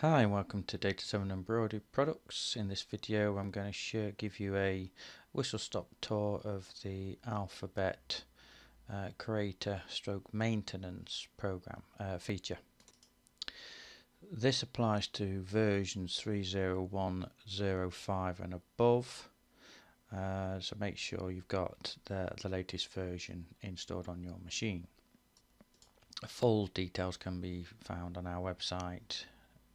Hi and welcome to Data 7 Embroidery Products. In this video I'm going to give you a whistle-stop tour of the Alphabet Creator Stroke Maintenance program feature. This applies to versions 3.01.05 and above, so make sure you've got the latest version installed on your machine. Full details can be found on our website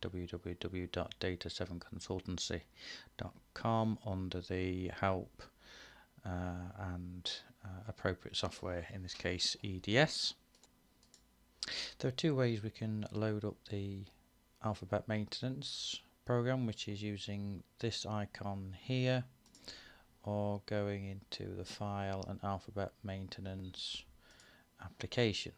www.data7consultancy.com under the help and appropriate software, in this case EDS. There are two ways we can load up the Alphabet maintenance program, which is using this icon here or going into the file and Alphabet maintenance application.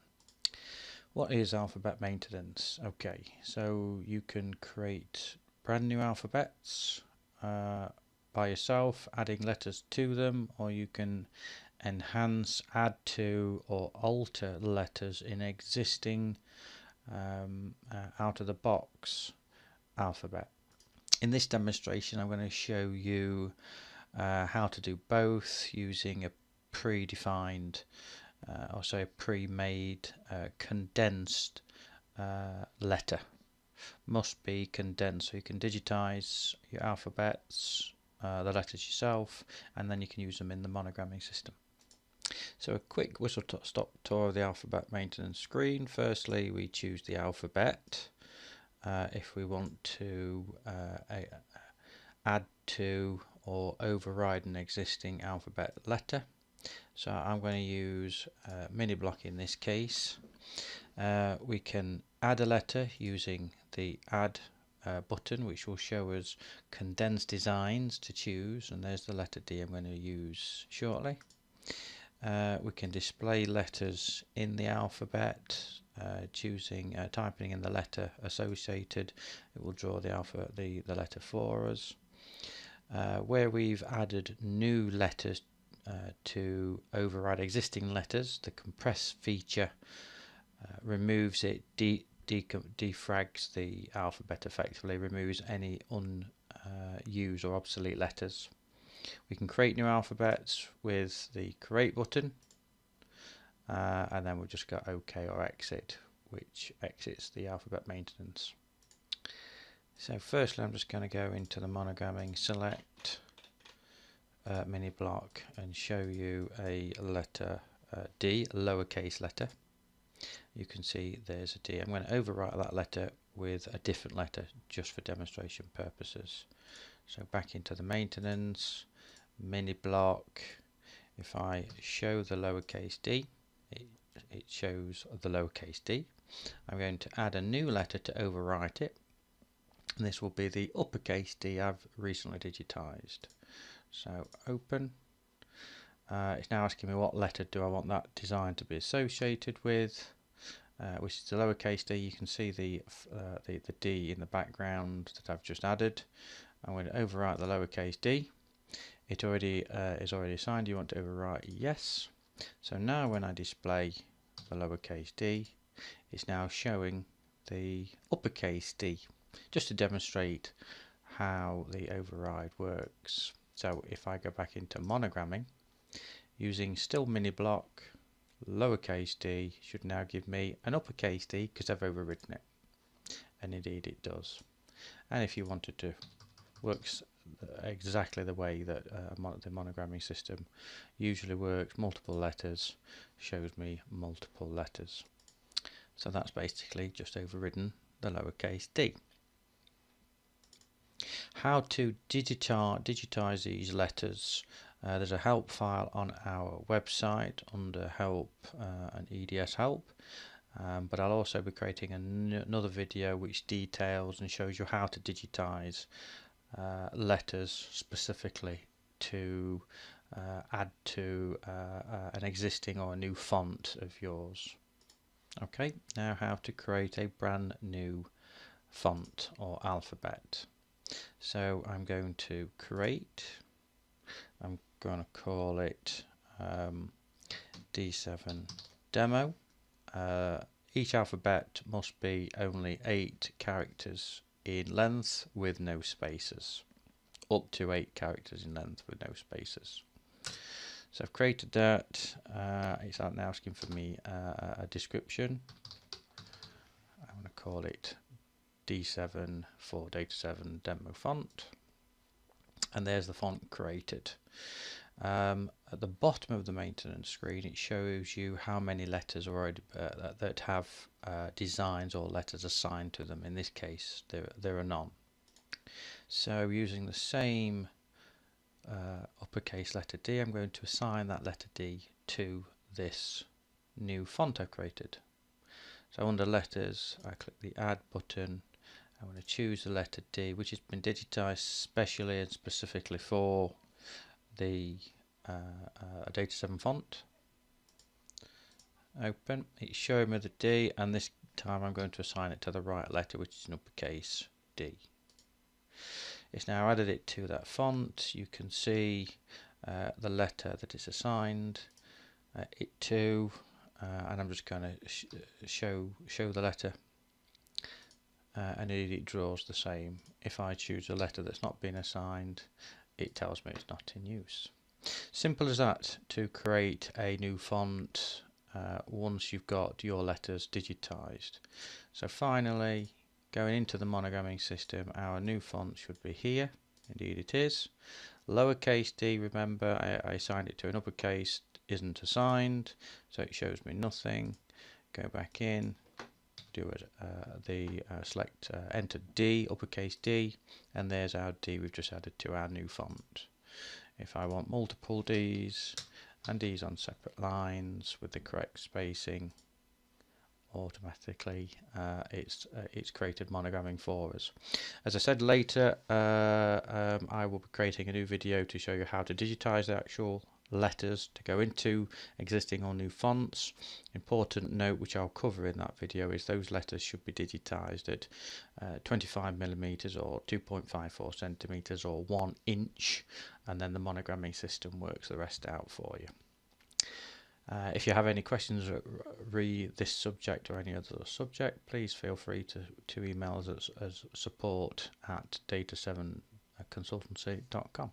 What is Alphabet maintenance? Okay, so you can create brand new alphabets by yourself, adding letters to them, or you can enhance, add to, or alter letters in existing out of the box alphabet. In this demonstration I'm going to show you how to do both using a predefined pre-made condensed letter. Must be condensed, so you can digitize your alphabets, the letters yourself, and then you can use them in the monogramming system. So a quick whistle-stop tour of the Alphabet maintenance screen. Firstly, we choose the alphabet. If we want to add to or override an existing alphabet letter, so I'm going to use mini block in this case. We can add a letter using the add button, which will show us condensed designs to choose, and there's the letter D I'm going to use shortly. We can display letters in the alphabet, typing in the letter associated. It will draw the letter for us. Where we've added new letters to override existing letters, the compress feature removes it, defrags the alphabet effectively, removes any unused or obsolete letters. We can create new alphabets with the create button, and then we'll just go OK or exit, which exits the alphabet maintenance. So firstly I'm just going to go into the monogramming, select mini block and show you a letter D, a lowercase letter. You can see there's a D. I'm going to overwrite that letter with a different letter just for demonstration purposes. So back into the maintenance, mini block. If I show the lowercase d, it shows the lowercase d. I'm going to add a new letter to overwrite it, and this will be the uppercase D I've recently digitized. So open. It's now asking me what letter do I want that design to be associated with, which is the lowercase d. You can see the D in the background that I've just added. I'm going to overwrite the lowercase d. It already is already assigned. You want to overwrite yes. So now when I display the lowercase d, it's now showing the uppercase D, just to demonstrate how the override works. So if I go back into monogramming, using still mini block, lowercase d should now give me an uppercase D because I've overridden it, and indeed it does. And if you wanted to, works exactly the way that the monogramming system usually works. Multiple letters shows me multiple letters. So that's basically just overridden the lowercase d. How to digitize these letters. There's a help file on our website under help and EDS help, but I'll also be creating another video which details and shows you how to digitize letters specifically to add to an existing or a new font of yours. Okay, now how to create a brand new font or alphabet. So I'm going to create, I'm going to call it D7 demo. Each alphabet must be only 8 characters in length with no spaces, up to 8 characters in length with no spaces. So I've created that. It's now asking for me a description. I'm going to call it D7 for Data 7 demo font, and there's the font created. At the bottom of the maintenance screen, it shows you how many letters already that have designs or letters assigned to them. In this case, there are none. So using the same uppercase letter D, I'm going to assign that letter D to this new font I've created. So under letters, I click the add button. I'm going to choose the letter D, which has been digitized specially and specifically for the Data 7 font. Open. It's showing me the D, and this time I'm going to assign it to the right letter, which is an uppercase D. It's now added it to that font. You can see the letter that it's assigned it to, and I'm just going to show the letter, and it draws the same. If I choose a letter that's not been assigned, it tells me it's not in use. Simple as that to create a new font once you've got your letters digitized. So finally, going into the monogramming system, our new font should be here. Indeed it is. Lowercase d, remember I assigned it to an uppercase, isn't assigned, so it shows me nothing. Go back in, do it, select enter D, uppercase D, and there's our D we've just added to our new font. If I want multiple D's and D's on separate lines with the correct spacing, automatically it's created monogramming for us. As I said later, I will be creating a new video to show you how to digitize the actual letters to go into existing or new fonts. Important note, which I'll cover in that video, is those letters should be digitized at 25mm or 2.54 centimeters or 1 inch, and then the monogramming system works the rest out for you. If you have any questions re this subject or any other subject, please feel free to email us at support@data7consultancy.com.